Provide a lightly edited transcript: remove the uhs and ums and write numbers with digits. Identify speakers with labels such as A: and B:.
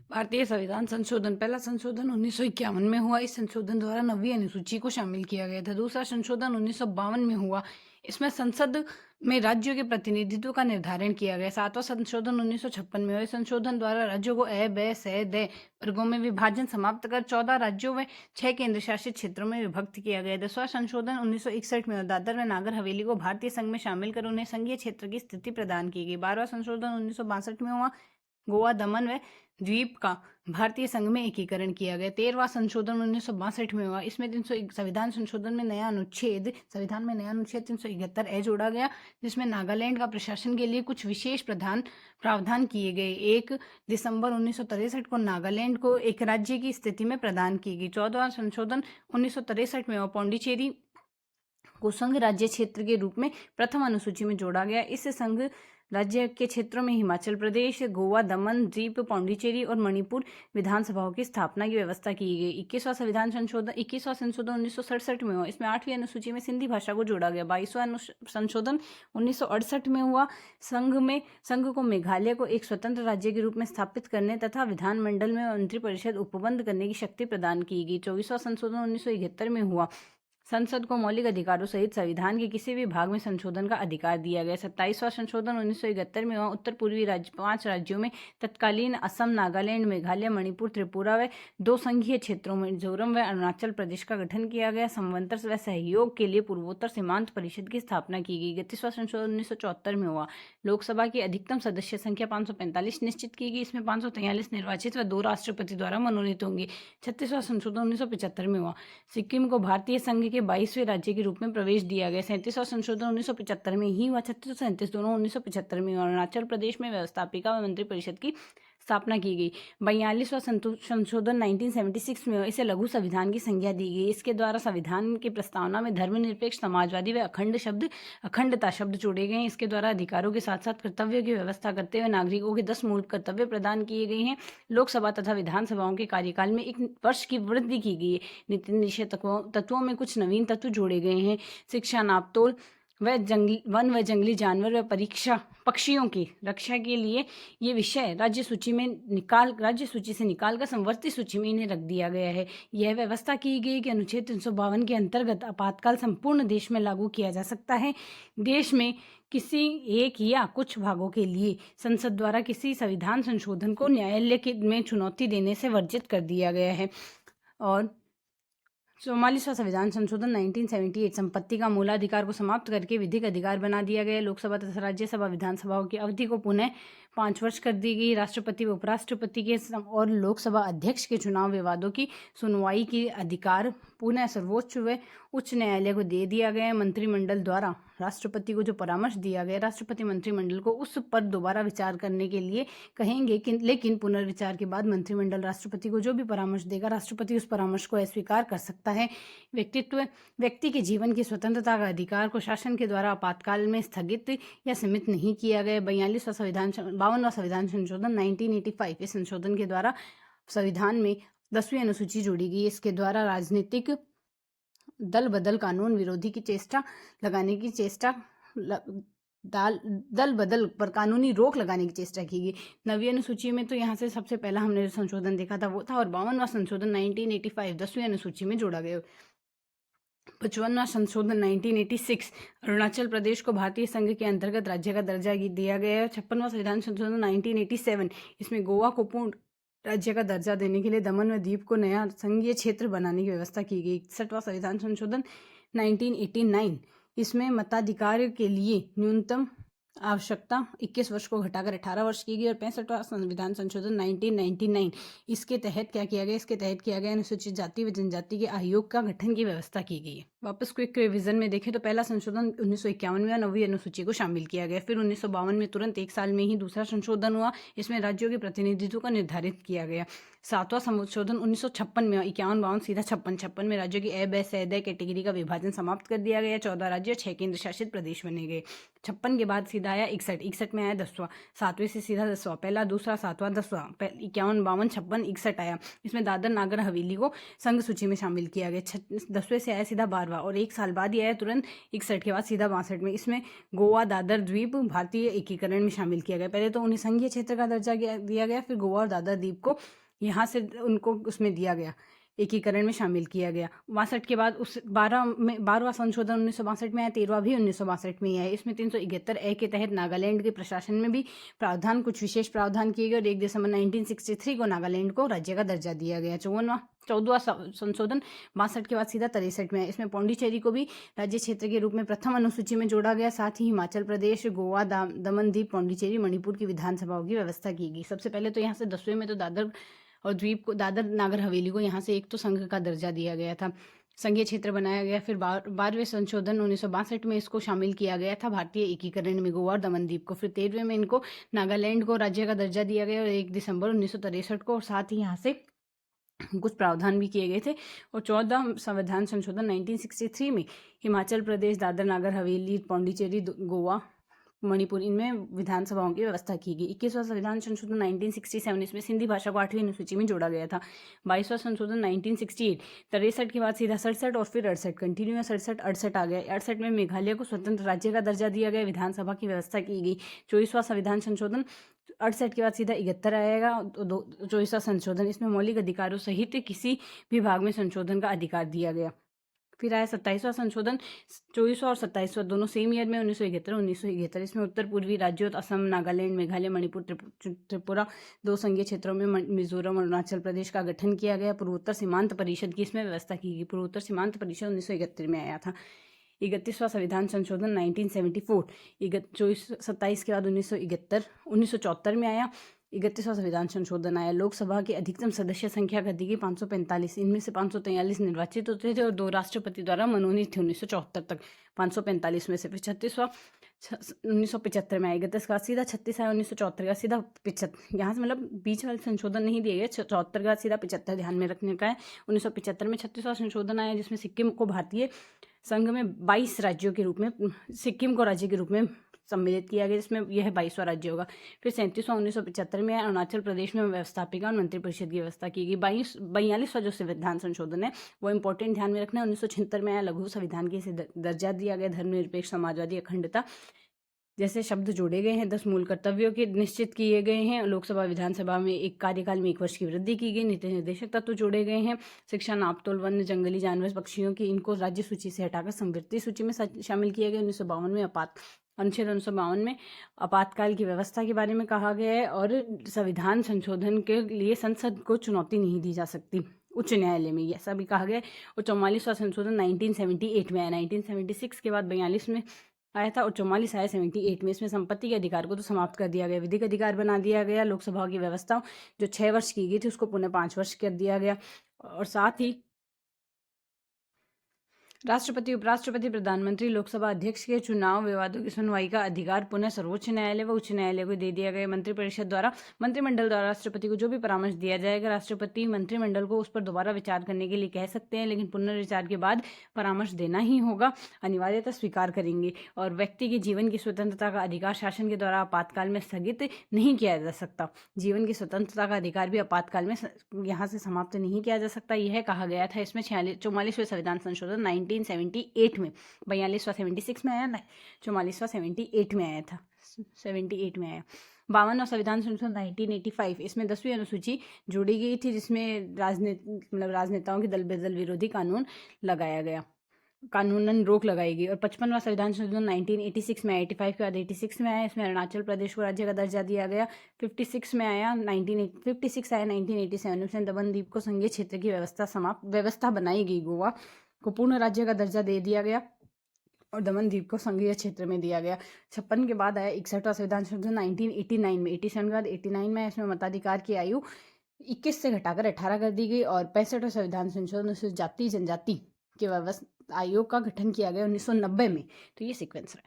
A: भारतीय संविधान संशोधन। पहला संशोधन 1951 में हुआ। इस संशोधन द्वारा 9वीं अनुसूची को शामिल किया गया था। दूसरा संशोधन 1952 में हुआ। इसमें संसद में राज्यों के प्रतिनिधित्व का निर्धारण किया गया। सातवां संशोधन 1956 में हुआ। इस संशोधन द्वारा राज्यों को अ, ब, स, द वर्गों में विभाजन समाप्त कर 14 राज्यों व 6 केंद्र शासित क्षेत्रों में विभक्त किया गया। 10वां संशोधन 1961 में हुआ। दादर व नागर हवेली को भारतीय संघ में शामिल कर उन्हें संघीय क्षेत्र की स्थिति प्रदान की गई। 12वां संशोधन 1962 में हुआ। गोवा, दमन व द्वीप का भारतीय संघ में एकीकरण किया गया। 13वां संशोधन 1962 में हुआ। इसमें संविधान संशोधन में नया अनुच्छेद 371 ए जोड़ा गया, जिसमें नागालैंड का प्रशासन के लिए कुछ विशेष प्रावधान किए गए। 1 दिसंबर 1963 को नागालैंड को एक राज्य की स्थिति में प्रदान की गई। 14वां संशोधन 1963 में हुआ। पौंडीचेरी को संघ राज्य क्षेत्र के रूप में प्रथम अनुसूची में जोड़ा गया। इस संघ राज्य के क्षेत्रों में हिमाचल प्रदेश, गोवा, दमन, द्वीप, पौंडीचेरी और मणिपुर विधानसभाओं की स्थापना की व्यवस्था की गई। 21वां संशोधन 1967 में हुआ। इसमें 8वीं अनुसूची में सिंधी भाषा को जोड़ा गया। 22वां संशोधन 1968 में हुआ। संघ को मेघालय को एक स्वतंत्र राज्य के रूप में स्थापित करने तथा विधानमंडल में मंत्रिपरिषद उपबंध करने की शक्ति प्रदान की गई। 24वां संशोधन 1971 में हुआ। संसद को मौलिक अधिकारों सहित संविधान के किसी भी भाग में संशोधन का अधिकार दिया गया। 27वां संशोधन 1971 में हुआ। उत्तर पूर्वी 5 राज्यों में तत्कालीन असम, नागालैंड, मेघालय, मणिपुर, त्रिपुरा व 2 संघीय क्षेत्रों में मिजोरम व अरुणाचल प्रदेश का गठन किया गया। समन्वय व सहयोग के लिए पूर्वोत्तर सीमांत परिषद की स्थापना की गई। 31वां संशोधन 1974 में हुआ। लोकसभा की अधिकतम सदस्य संख्या 545 निश्चित की गई। इसमें 543 निर्वाचित व 2 राष्ट्रपति द्वारा मनोनीत होंगे। 36वां संशोधन 1975 में हुआ। सिक्किम को भारतीय संघ के 22वें राज्य के रूप में प्रवेश दिया गया। 37वां संशोधन 1975 में ही हुआ। 36 और 37 दोनों 1975 में हुआ। अरुणाचल प्रदेश में व्यवस्थापिका व मंत्रिपरिषद की स्थापना की गई। 42वां संशोधन 1976 में हुआ। इसे लघु संविधान की संज्ञा दी गई। इसके द्वारा संविधान की प्रस्तावना में धर्मनिरपेक्ष, समाजवादी व अखंडता शब्द जोड़े गए हैं। इसके द्वारा अधिकारों के साथ साथ कर्तव्यों की व्यवस्था करते हुए नागरिकों के 10 मूल कर्तव्य प्रदान किए गए हैं। लोकसभा तथा विधानसभाओं के कार्यकाल में 1 वर्ष की वृद्धि की गई है। नीति निषेध तत्वों में कुछ नवीन तत्व जोड़े गए हैं। शिक्षा, नापतोल वन व जंगली जानवर व पक्षियों की रक्षा के लिए ये विषय राज्य सूची से निकालकर संवर्ती सूची में इन्हें रख दिया गया है। यह व्यवस्था की गई कि अनुच्छेद 352 के अंतर्गत आपातकाल संपूर्ण देश में लागू किया जा सकता है। देश में किसी एक या कुछ भागों के लिए संसद द्वारा किसी संविधान संशोधन को न्यायालय में चुनौती देने से वर्जित कर दिया गया है। और 44वां संविधान संशोधन 1978 संपत्ति का मूलाधिकार को समाप्त करके विधिक अधिकार बना दिया गया। लोकसभा तथा राज्यसभा विधानसभाओं की अवधि को पुनः 5 वर्ष कर दी गई। राष्ट्रपति व उपराष्ट्रपति के और लोकसभा अध्यक्ष के चुनाव विवादों की सुनवाई की अधिकार पुनः सर्वोच्च व उच्च न्यायालय को दे दिया गया। मंत्रिमंडल द्वारा राष्ट्रपति को जो परामर्श दिया गया, राष्ट्रपति मंत्रिमंडल को उस पर दोबारा विचार करने के लिए कहेंगे, लेकिन पुनर्विचार के बाद मंत्रिमंडल राष्ट्रपति को जो भी परामर्श देगा, राष्ट्रपति उस परामर्श को अस्वीकार कर सकता है। व्यक्ति के जीवन की स्वतंत्रता का अधिकार को शासन के द्वारा आपातकाल में स्थगित या सीमित नहीं किया गया। 52वां संविधान संशोधन 1985 इस संशोधन के द्वारा संविधान में 10वीं अनुसूची जोड़ी गई। इसके द्वारा राजनीतिक दल बदल कानून विरोधी की चेष्टा लगाने की दल बदल पर कानूनी रोक लगाने की चेष्टा की गई। 9वीं अनुसूची में तो यहाँ से सबसे पहला हमने जो संशोधन देखा था वो था। और 52वां संशोधन 1985 10वीं अनुसूची में जोड़ा गया। 55वां संशोधन 1986 अरुणाचल प्रदेश को भारतीय संघ के अंतर्गत राज्य का दर्जा दिया गया है। 56वां संविधान संशोधन 1987 इसमें गोवा को पूर्ण राज्य का दर्जा देने के लिए दमन व दीप को नया संघीय क्षेत्र बनाने की व्यवस्था की गई। 61वां संविधान संशोधन 1989 इसमें मताधिकार के लिए न्यूनतम आवश्यकता 21 वर्ष को घटाकर 18 वर्ष की गई। और 65वां संविधान संशोधन 1999 इसके तहत क्या किया गया? इसके तहत किया गया अनुसूचित जाति व जनजाति के आयोग का गठन की व्यवस्था की गई है। वापस क्विक रिवीजन में देखें तो पहला संशोधन 1951 में 9वीं अनुसूची को शामिल किया गया। फिर 1952 में तुरंत 1 साल में ही दूसरा संशोधन हुआ। इसमें राज्यों के प्रतिनिधित्व का निर्धारित किया गया। 7वां संशोधन 1956 में 51, 52 सीधा 56 में राज्यों की अ, ब, स, द कैटेगरी का विभाजन समाप्त कर दिया गया। 14 राज्य 6 केंद्र शासित प्रदेश बने गए। 56 के बाद सीधा आया 61 में आया 10वां, 7वें से सीधा 10वां, पहला, दूसरा, 7वां, 10वां, 51, 52, 56, 61 आया। इसमें दादर नागर हवेली को संघ सूची में शामिल किया गया। 10वें से आया सीधा 12वां, 4वां, और 1 साल बाद ये आया तुरंत 61 के बाद सीधा 62 में। इसमें गोवा दादर द्वीप भारतीय एकीकरण में शामिल किया गया। पहले तो उन्हें संघीय क्षेत्र का दर्जा दिया गया, फिर गोवा और दादर द्वीप को यहाँ से उनको उसमें दिया गया, एकीकरण में शामिल किया गया। 62 के बाद उस 12वां संशोधन 1962 में आया, 13वां भी 1962 में ही आया। इसमें 371 ए के तहत नागालैंड के प्रशासन में भी प्रावधान, कुछ विशेष प्रावधान किए गए और 1 दिसंबर 1963 को नागालैंड को राज्य का दर्जा दिया गया। 14वां संशोधन 62 के बाद सीधा 63 में आया। इसमें पौंडीचेरी को भी राज्य क्षेत्र के रूप में प्रथम अनुसूची में जोड़ा गया। साथ ही हिमाचल प्रदेश, गोवा, दमन दीव, पौंडीचेरी, मणिपुर की विधानसभाओं की व्यवस्था की गई। सबसे पहले तो यहाँ से 10वें में तो दादर और द्वीप को, दादर नागर हवेली को यहाँ से एक तो संघ का दर्जा दिया गया था, संघीय क्षेत्र बनाया गया। फिर 12वें संशोधन 1962 में इसको शामिल किया गया था भारतीय एकीकरण में, गोवा और दमन द्वीप को। फिर 13वें में इनको नागालैंड को राज्य का दर्जा दिया गया और 1 दिसंबर 1963 को, और साथ ही यहाँ से कुछ प्रावधान भी किए गए थे। और 14 संविधान संशोधन 1963 में हिमाचल प्रदेश, दादर नागर हवेली, पौंडीचेरी, गोवा, मणिपुर, इनमें विधानसभाओं की व्यवस्था की गई। 21वां संविधान संशोधन 1967, इसमें सिंधी भाषा को 8वीं अनुसूची में जोड़ा गया था। 22वां संशोधन 1968, 63 के बाद सीधा 67 और फिर 68, कंटिन्यू है 67-68 आ गया। 68 में मेघालय को स्वतंत्र राज्य का दर्जा दिया गया, विधानसभा की व्यवस्था की गई। 24वां संविधान संशोधन 68 के बाद सीधा 71 आएगा, 24वां संशोधन, इसमें मौलिक अधिकारों सहित किसी भी भाग में संशोधन का अधिकार दिया गया। फिर आया 27वां संशोधन, 24वां और 27वां दोनों सेम ईयर में 1971, इसमें उत्तर पूर्वी राज्यों असम, नागालैंड, मेघालय, मणिपुर, त्रिपुरा, 2 संघीय क्षेत्रों में मिजोरम और अरुणाचल प्रदेश का गठन किया गया। पूर्वोत्तर सीमांत परिषद की इसमें व्यवस्था की गई। पूर्वोत्तर सीमांत परिषद 1971 में आया था। 31वां संविधान संशोधन 1974, 27 के बाद 1974 में आया। 31वां संविधान संशोधन आया। लोकसभा की अधिकतम सदस्य संख्या कर दी गई 545, इनमें से 543 निर्वाचित होते थे और 2 राष्ट्रपति द्वारा मनोनीत थे 1974 तक, 545 में से। फिर 36वां 1975 में आएगा। 31 का सीधा 36 आया, 1974 का सीधा 75, यहाँ से मतलब बीच वाले संशोधन नहीं दिए गए। 74 का सीधा 75 ध्यान में रखने का है। 1975 में 36वां संशोधन आया, जिसमें सिक्किम को भारतीय संघ में 22 राज्यों के रूप में, सिक्किम को राज्य के रूप में सम्मिलित किया गया, जिसमें यह 22वां राज्य होगा। फिर 37वां 1975 में अरुणाचल प्रदेश में व्यवस्थापिका और मंत्रिपरिषद की व्यवस्था की गई। 42वां जो संविधान संशोधन है वो इंपॉर्टेंट ध्यान में रखना है। 1976 में आया, लघु संविधान की इसे दर्जा दिया गया। धर्मनिरपेक्ष, समाजवादी, अखंडता जैसे शब्द जोड़े गए हैं। 10 मूल कर्तव्यों के निश्चित किए गए हैं। लोकसभा, विधानसभा में एक कार्यकाल में 1 वर्ष की वृद्धि की गई। नीति निर्देशक तत्व जोड़े गए हैं। शिक्षा, नापतोल, वन्य, जंगली जानवर, पक्षियों की, इनको राज्य सूची से हटाकर संवृत्ति सूची में शामिल किया गया। 1952 में अनुच्छेद 1952 में आपातकाल की व्यवस्था के बारे में कहा गया है और संविधान संशोधन के लिए संसद को चुनौती नहीं दी जा सकती, उच्च न्यायालय में ऐसा भी कहा गया है। और 44वां संशोधन 1978 में आया। 1976 के बाद 42 में आया था और 44 आया 78 में। इसमें संपत्ति के अधिकार को तो समाप्त कर दिया गया, विधिक अधिकार बना दिया गया। लोकसभा की व्यवस्था जो 6 वर्ष की गई थी उसको पुनः 5 वर्ष कर दिया गया। और साथ ही राष्ट्रपति, उपराष्ट्रपति, प्रधानमंत्री, लोकसभा अध्यक्ष के चुनाव विवादों की सुनवाई का अधिकार पुनः सर्वोच्च न्यायालय व उच्च न्यायालय को दे दिया गया। मंत्रिपरिषद द्वारा, मंत्रिमंडल द्वारा राष्ट्रपति को जो भी परामर्श दिया जाएगा, राष्ट्रपति मंत्रिमंडल को उस पर दोबारा विचार करने के लिए कह सकते हैं, लेकिन पुनर्विचार के बाद परामर्श देना ही होगा, अनिवार्यता स्वीकार करेंगे। और व्यक्ति के जीवन की स्वतंत्रता का अधिकार शासन के द्वारा आपातकाल में स्थगित नहीं किया जा सकता। जीवन की स्वतंत्रता का अधिकार भी आपातकाल में यहाँ से समाप्त नहीं किया जा सकता, यह कहा गया था। इसमें 44वें संविधान संशोधन 1978 में, 42वां 76 में आया, 44वां 78 में आया था, 78 में आया। 52वां संविधान संशोधन 1985, इसमें 10वीं अनुसूची जोड़ी गई थी, जिसमें राजनेताओं के दल बेदल विरोधी कानून लगाया गया, कानूनन रोक लगाई गई। और 55वां संविधान संशोधन 1986 में, 85 के बाद 86 में आया। इसमें अरुणाचल प्रदेश को राज्य का दर्जा दिया गया। 56 में आया, 1956 आया 1987 में, दमन द्वीप को संघीय क्षेत्र की व्यवस्था बनाई गई। गोवा को पूर्ण राज्य का दर्जा दे दिया गया और दमन द्वीप को संघीय क्षेत्र में दिया गया। 56 के बाद आया 61वां संविधान संशोधन 1989 में, 87 के बाद 89 में। इसमें मताधिकार की आयु 21 से घटाकर 18 कर दी गई। और 65वां संविधान संशोधन जाति जनजाति के व्यवस्था आयोग का गठन किया गया 1990 में। तो ये सीक्वेंस है।